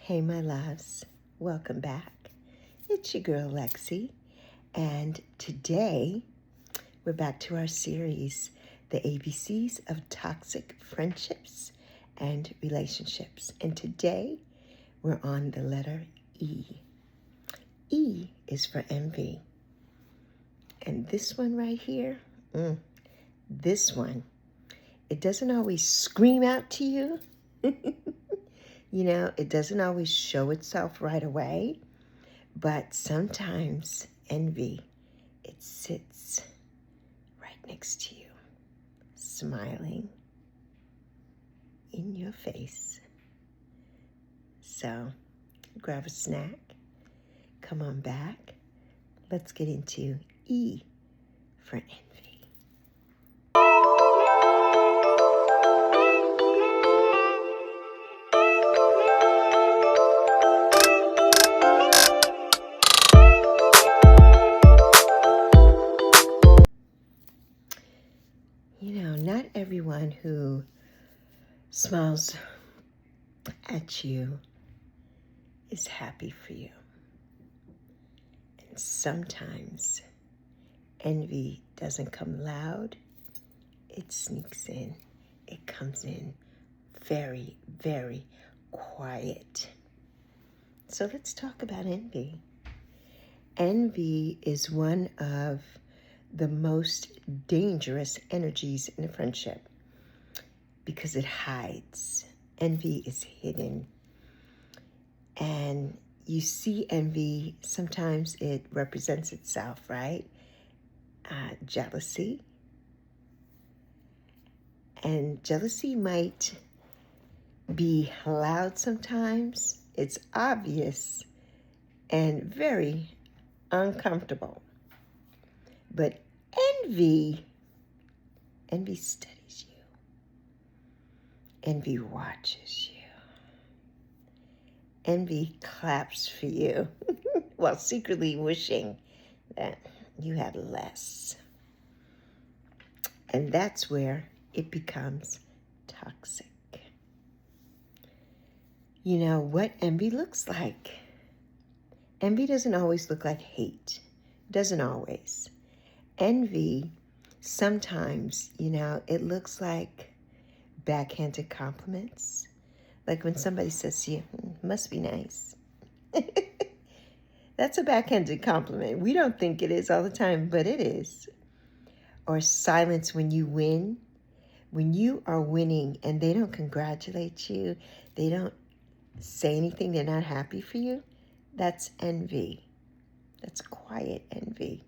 Hey, my loves, welcome back. It's your girl, Lexi, and today we're back to our series, The ABCs of Toxic Friendships and Relationships. And today we're on the letter E. E is for envy. And this one right here, this one, it doesn't always scream out to you. You know, it doesn't always show itself right away, but sometimes envy, it sits right next to you, smiling in your face. So grab a snack, come on back. Let's get into E for envy. You know, not everyone who smiles at you is happy for you. And sometimes envy doesn't come loud, it sneaks in. It comes in very, very quiet. So let's talk about envy. Envy is one of the most dangerous energies in a friendship because it hides. Envy is hidden. And you see envy, sometimes it represents itself, right? Jealousy. And jealousy might be loud sometimes. It's obvious and very uncomfortable. But envy studies you. Envy watches you. Envy claps for you while secretly wishing that you had less. And that's where it becomes toxic. You know what envy looks like? Envy doesn't always look like hate. Doesn't always. Envy, sometimes, you know, it looks like backhanded compliments. Like when somebody says to you, must be nice. That's a backhanded compliment. We don't think it is all the time, but it is. Or silence when you win. When you are winning and they don't congratulate you, they don't say anything, they're not happy for you, that's envy. That's quiet envy.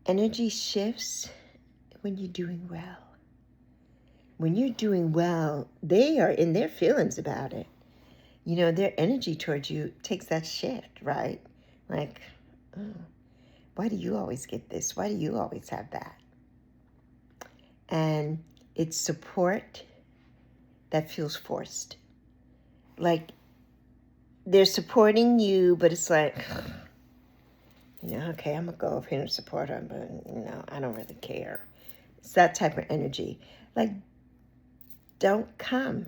Energy shifts when you're doing well. When you're doing well, they are in their feelings about it. You know, their energy towards you takes that shift, right? Like, oh, why do you always get this? Why do you always have that? And it's support that feels forced. Like, they're supporting you, but it's like, you know, okay, I'm going to go over here and support her, but, you know, I don't really care. It's that type of energy. Like, don't come.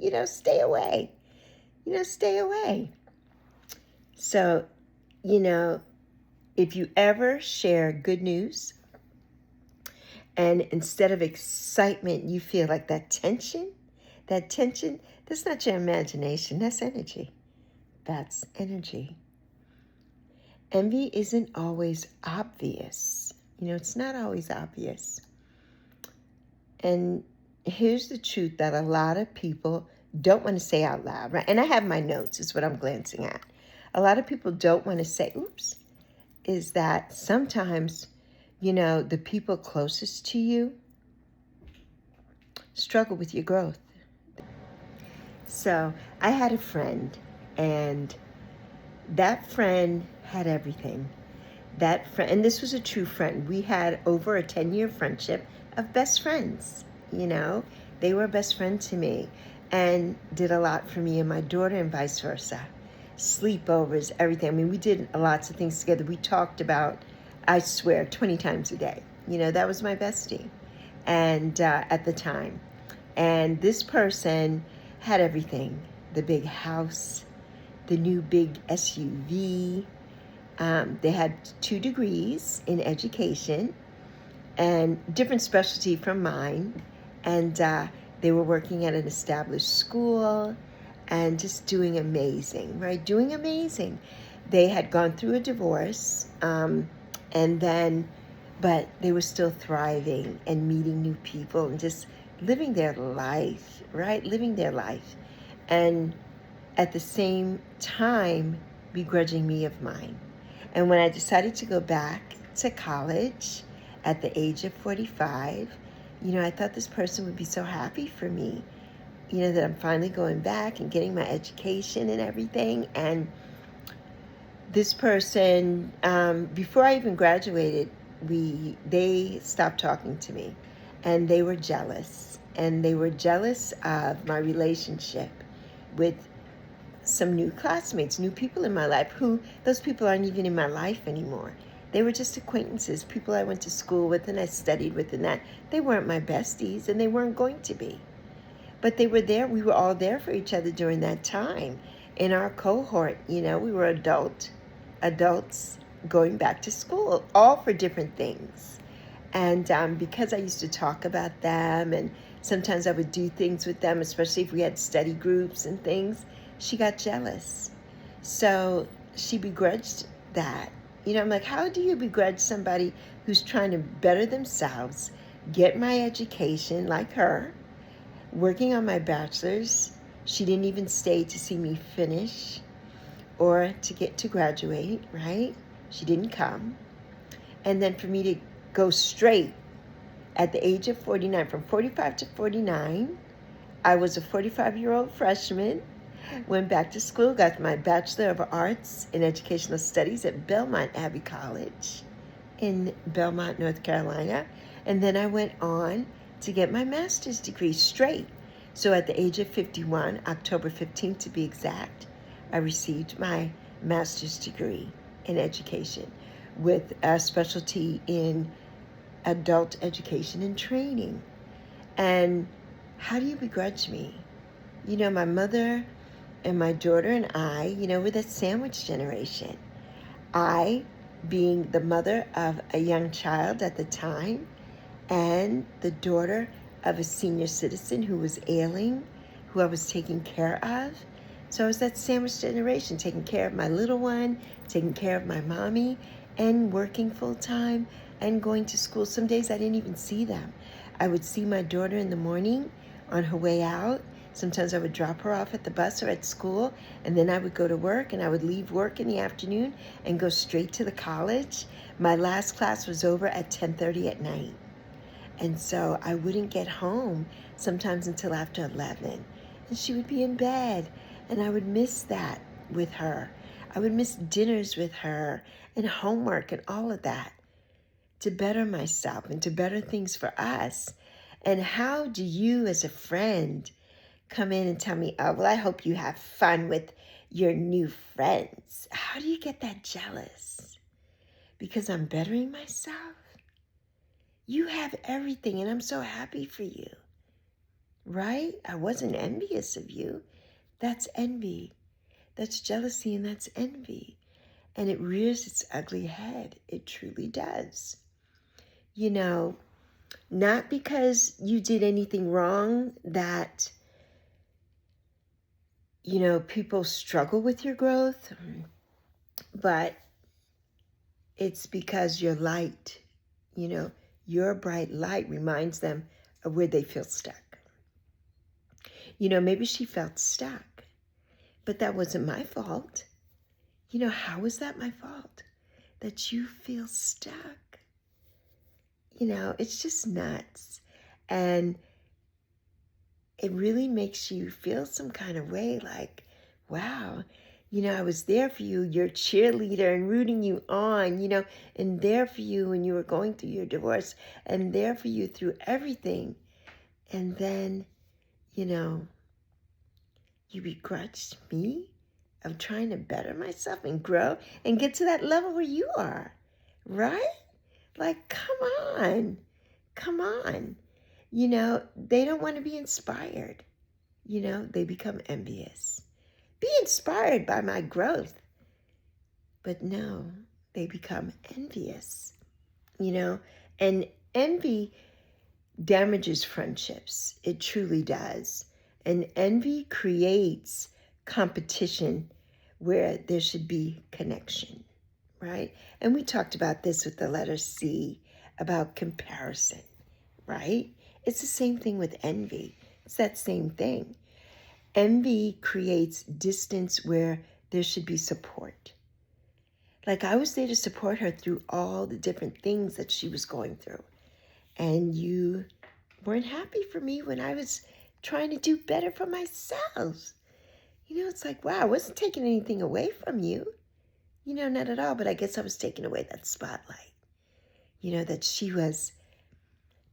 You know, stay away. You know, stay away. So, you know, if you ever share good news, and instead of excitement, you feel like that tension, that's not your imagination, that's energy. That's energy. Envy isn't always obvious. You know, it's not always obvious. And here's the truth that a lot of people don't want to say out loud, right? And I have my notes, is what I'm glancing at. A lot of people don't want to say, is that sometimes, you know, the people closest to you struggle with your growth. So I had a friend, and that friend had everything. That friend, and this was a true friend. We had over a 10-year friendship of best friends, you know. They were best friends to me and did a lot for me and my daughter and vice versa. Sleepovers, everything. I mean, we did lots of things together. We talked about, I swear, 20 times a day. You know, that was my bestie and at the time. And this person had everything. The big house, the new big SUV. They had 2 degrees in education and different specialty from mine. And they were working at an established school and just doing amazing, right? Doing amazing. They had gone through a divorce, and then, but they were still thriving and meeting new people and just living their life, right? Living their life. And at the same time, begrudging me of mine. And when I decided to go back to college at the age of 45, I thought this person would be so happy for me, that I'm finally going back and getting my education and everything. And this person, before I even graduated, they stopped talking to me, and they were jealous. And they were jealous of my relationship with some new classmates, new people in my life, who those people aren't even in my life anymore. They were just acquaintances, people I went to school with and I studied with, and that they weren't my besties, and they weren't going to be. But they were there. We were all there for each other during that time. In our cohort, we were adults going back to school, all for different things. And because I used to talk about them, and sometimes I would do things with them, especially if we had study groups and things, she got jealous. So she begrudged that. I'm like, how do you begrudge somebody who's trying to better themselves, get my education like her, working on my bachelor's? She didn't even stay to see me finish or to get to graduate, right? She didn't come. And then for me to go straight at the age of 49, from 45 to 49, I was a 45-year-old freshman, went back to school, got my Bachelor of Arts in Educational Studies at Belmont Abbey College in Belmont, North Carolina. And then I went on to get my master's degree straight. So at the age of 51, October 15th to be exact, I received my master's degree in education with a specialty in adult education and training. And how do you begrudge me? My mother and my daughter and I, we're that sandwich generation. I, being the mother of a young child at the time, and the daughter of a senior citizen who was ailing, who I was taking care of. So I was that sandwich generation, taking care of my little one, taking care of my mommy, and working full time and going to school. Some days I didn't even see them. I would see my daughter in the morning on her way out. Sometimes I would drop her off at the bus or at school, and then I would go to work, and I would leave work in the afternoon and go straight to the college. My last class was over at 10:30 at night. And so I wouldn't get home sometimes until after 11. And she would be in bed, and I would miss that with her. I would miss dinners with her and homework and all of that to better myself and to better things for us. And how do you as a friend come in and tell me, oh, well, I hope you have fun with your new friends? How do you get that jealous? Because I'm bettering myself? You have everything, and I'm so happy for you, right? I wasn't envious of you. That's envy. That's jealousy, and that's envy. And it rears its ugly head. It truly does. Not because you did anything wrong that people struggle with your growth, but it's because your light, your bright light reminds them of where they feel stuck. Maybe she felt stuck, but that wasn't my fault. How was that my fault? That you feel stuck? It's just nuts. And it really makes you feel some kind of way, like, wow, I was there for you, your cheerleader, and rooting you on, and there for you when you were going through your divorce, and there for you through everything. And then, you begrudged me of trying to better myself and grow and get to that level where you are, right? Like, come on. They don't want to be inspired. they become envious. Be inspired by my growth. But no, they become envious, and envy damages friendships. It truly does. And envy creates competition where there should be connection, right? And we talked about this with the letter C, about comparison, right? It's the same thing with envy. It's that same thing. Envy creates distance where there should be support. Like, I was there to support her through all the different things that she was going through. And you weren't happy for me when I was trying to do better for myself. It's like, wow, I wasn't taking anything away from you. Not at all. But I guess I was taking away that spotlight. That she was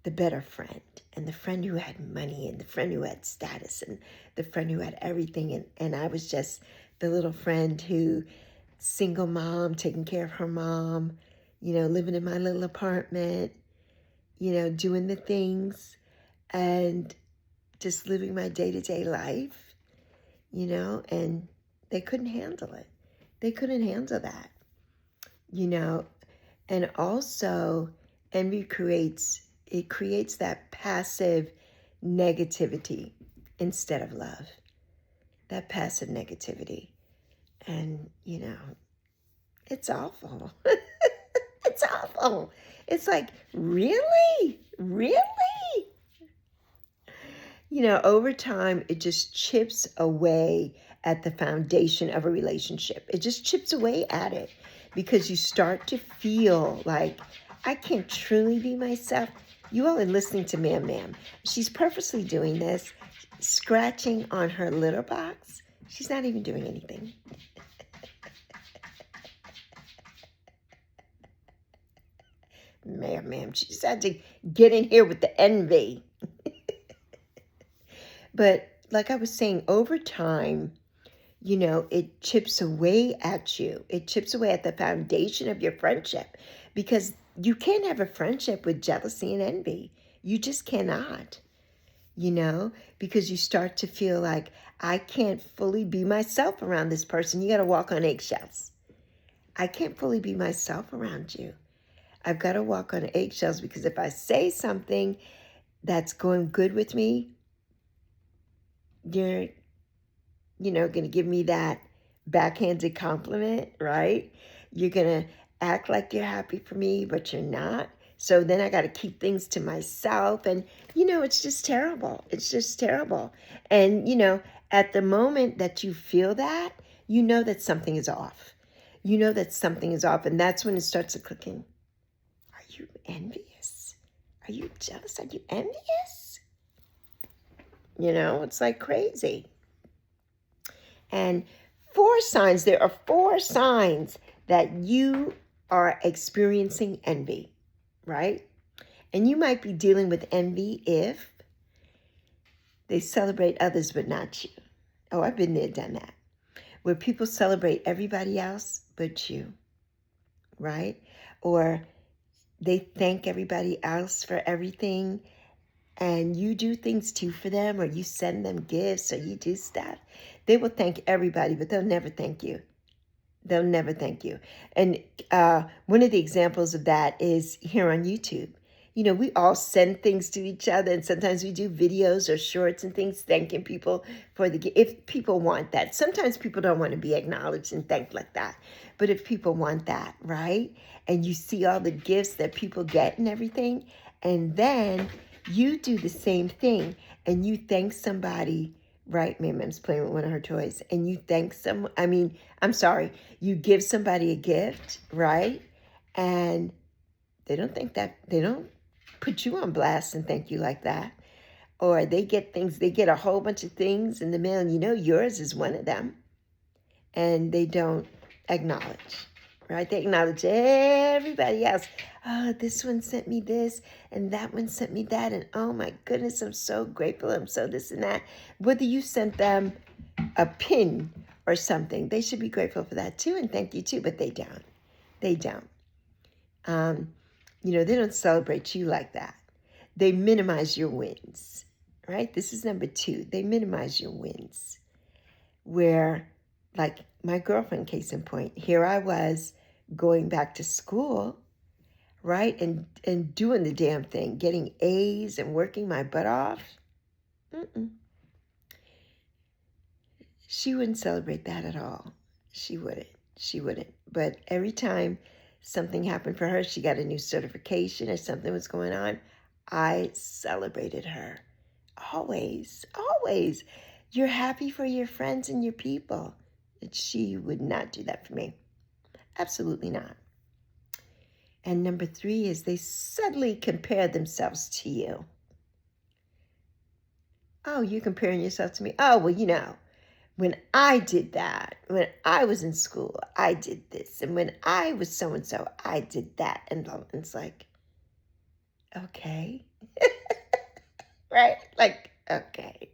the better friend, and the friend who had money, and the friend who had status, and the friend who had everything. And I was just the little friend who, single mom, taking care of her mom, living in my little apartment, doing the things and just living my day-to-day life, and they couldn't handle it. They couldn't handle that, and also envy creates that passive negativity instead of love, that passive negativity. And, it's awful. It's awful. It's like, really? Really? Over time, it just chips away at the foundation of a relationship. It just chips away at it because you start to feel like, I can't truly be myself. You all are listening to Ma'am. She's purposely doing this, scratching on her litter box. She's not even doing anything. Ma'am, she just had to get in here with the envy. But like I was saying, over time, it chips away at you. It chips away at the foundation of your friendship, because you can't have a friendship with jealousy and envy. You just cannot, because you start to feel like, I can't fully be myself around this person. You got to walk on eggshells. I can't fully be myself around you. I've got to walk on eggshells, because if I say something that's going good with me, you're, going to give me that backhanded compliment, right? You're going to act like you're happy for me, but you're not. So then I got to keep things to myself. And, it's just terrible. It's just terrible. And, at the moment that you feel that, that something is off. That something is off. And that's when it starts to click in. Are you envious? Are you jealous? Are you envious? It's like crazy. And there are 4 signs that you are experiencing envy, right? And you might be dealing with envy if they celebrate others but not you. Oh, I've been there, done that. Where people celebrate everybody else but you, right? Or they thank everybody else for everything, and you do things too for them, or you send them gifts, or you do stuff. They will thank everybody, but they'll never thank you. They'll never thank you. And one of the examples of that is here on YouTube. We all send things to each other, and sometimes we do videos or shorts and things thanking people for if people want that. Sometimes people don't want to be acknowledged and thanked like that. But if people want that, right? And you see all the gifts that people get and everything, and then you do the same thing and you thank somebody, right? Mam's playing with one of her toys, and you thank you give somebody a gift, right? And they don't think that, they don't put you on blast and thank you like that. Or they get a whole bunch of things in the mail, and yours is one of them. And they don't acknowledge, right? They acknowledge everybody else. Oh, this one sent me this, and that one sent me that, and oh my goodness, I'm so grateful, I'm so this and that. Whether you sent them a pin or something, they should be grateful for that too, and thank you too, but they don't. They don't. They don't celebrate you like that. They minimize your wins, right? This is number 2. They minimize your wins. Where, like my girlfriend, case in point, here I was going back to school, right? And doing the damn thing, getting A's and working my butt off. She wouldn't celebrate that at all. She wouldn't. But every time something happened for her, she got a new certification or something was going on, I celebrated her. Always, always. You're happy for your friends and your people. And she would not do that for me. Absolutely not. And number 3 is they subtly compare themselves to you. Oh, you're comparing yourself to me? Oh, well, when I did that, when I was in school, I did this. And when I was so-and-so, I did that. And it's like, okay. Right? Like, okay.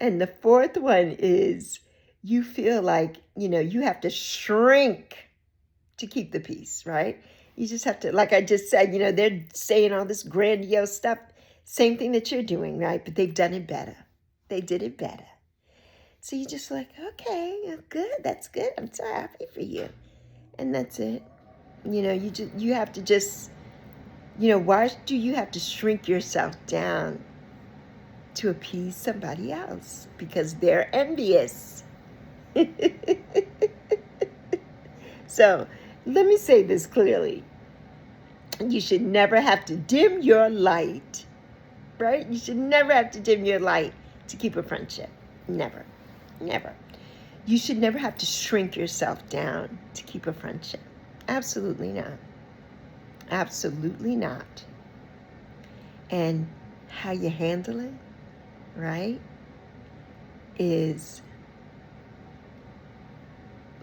And the 4th one is you feel like, you have to shrink to keep the peace, right? You just have to, like I just said, they're saying all this grandiose stuff. Same thing that you're doing, right? But they've done it better. They did it better. So you're just like, okay, good. That's good. I'm so happy for you. And that's it. You have to just, why do you have to shrink yourself down to appease somebody else? Because they're envious. So let me say this clearly. You should never have to dim your light, right? You should never have to dim your light to keep a friendship. Never. Never. You should never have to shrink yourself down to keep a friendship. Absolutely not. Absolutely not. And how you handle it, right, is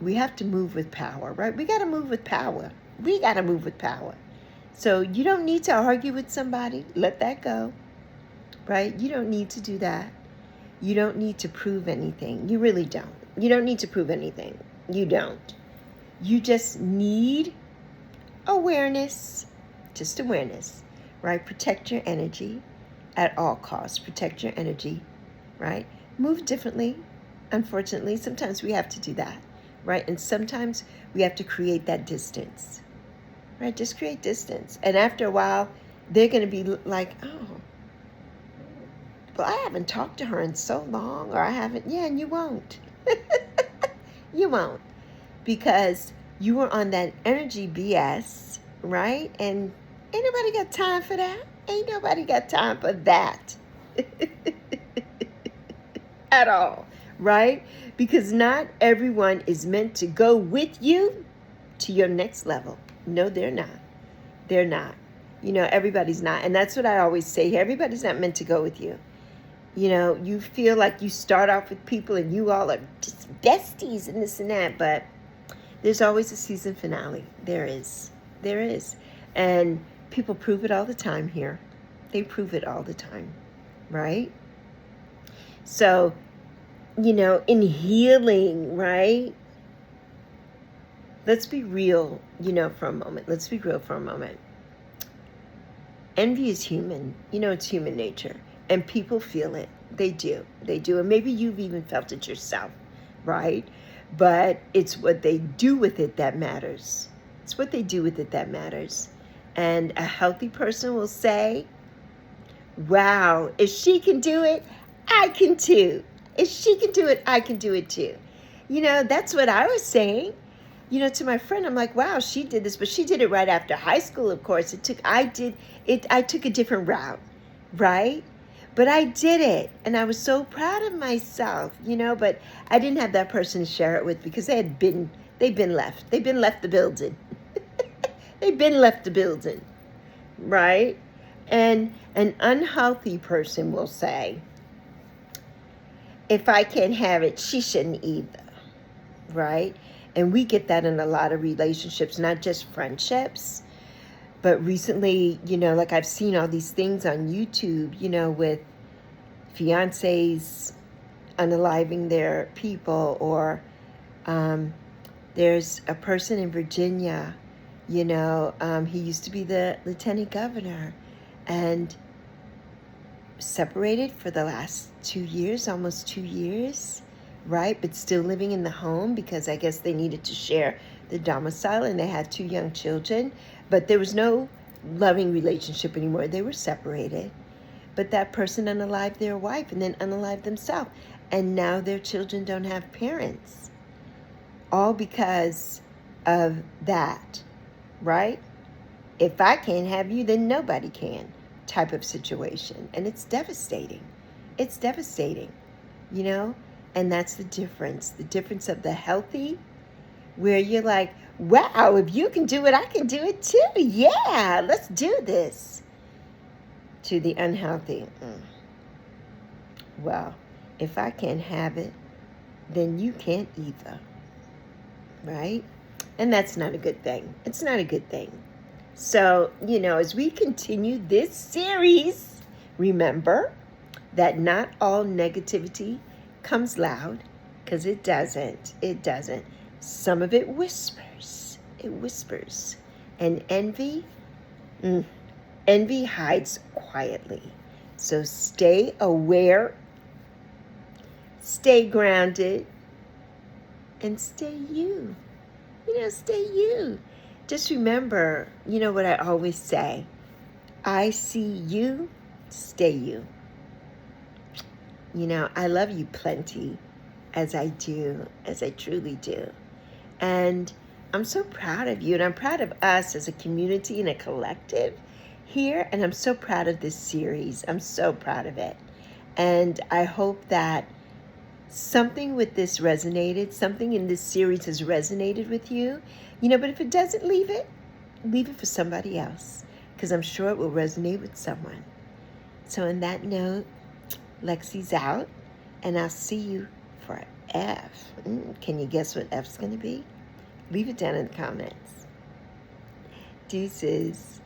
we have to move with power, right? We got to move with power. We got to move with power. So you don't need to argue with somebody. Let that go, right? You don't need to do that. You don't need to prove anything. You really don't. You don't need to prove anything. You don't. You just need awareness, just awareness, right? Protect your energy at all costs. Protect your energy, right? Move differently. Unfortunately, sometimes we have to do that, right? And sometimes we have to create that distance, right? Just create distance. And after a while, they're going to be like, oh, well, I haven't talked to her in so long, or I haven't. Yeah, and you won't. You won't. Because you were on that energy BS, right? And ain't nobody got time for that. Ain't nobody got time for that. At all, right? Because not everyone is meant to go with you to your next level. No, they're not. They're not. Everybody's not. And that's what I always say. Everybody's not meant to go with you. You feel like you start off with people and you all are just besties and this and that, but there's always a season finale. There is. There is. And people prove it all the time here. They prove it all the time, right? So, in healing, right? Let's be real, for a moment. Let's be real for a moment. Envy is human. It's human nature. And people feel it. They do. They do. And maybe you've even felt it yourself, right? But it's what they do with it that matters. It's what they do with it that matters. And a healthy person will say, wow, if she can do it, I can too. If she can do it, I can do it too. That's what I was saying. To my friend, I'm like, wow, she did this, but she did it right after high school, of course. I took a different route, right? But I did it, and I was so proud of myself, but I didn't have that person to share it with because they've been left. They've been left the building. They've been left the building, right? And an unhealthy person will say, if I can't have it, she shouldn't either, right? And we get that in a lot of relationships, not just friendships. But recently, like I've seen all these things on YouTube, with fiancés unaliving their people, or there's a person in Virginia, he used to be the lieutenant governor, and separated for the last 2 years, almost 2 years, right? But still living in the home because I guess they needed to share the domicile and they had 2 young children. But there was no loving relationship anymore. They were separated. But that person unalived their wife and then unalived themselves. And now their children don't have parents. All because of that, right? If I can't have you, then nobody can type of situation. And it's devastating. It's devastating, you know? And that's the difference of the healthy, where you're like, wow, if you can do it, I can do it too. Yeah, let's do this. To the unhealthy, well, if I can't have it, then you can't either, right? And that's not a good thing. It's not a good thing. So, as we continue this series, remember that not all negativity comes loud, because it doesn't. It doesn't. Some of it whispers. It whispers. And envy, envy hides quietly. So stay aware, stay grounded, and stay you. Stay you. Just remember, what I always say, I see you, stay you. I love you plenty, as I truly do. And I'm so proud of you, and I'm proud of us as a community and a collective here, and I'm so proud of this series. I'm so proud of it. And I hope that something with this resonated, something in this series has resonated with you, but if it doesn't, leave it for somebody else, because I'm sure it will resonate with someone. So on that note, Lexi's out, and I'll see you for F. Can you guess what F's going to be? Leave it down in the comments. Deuces.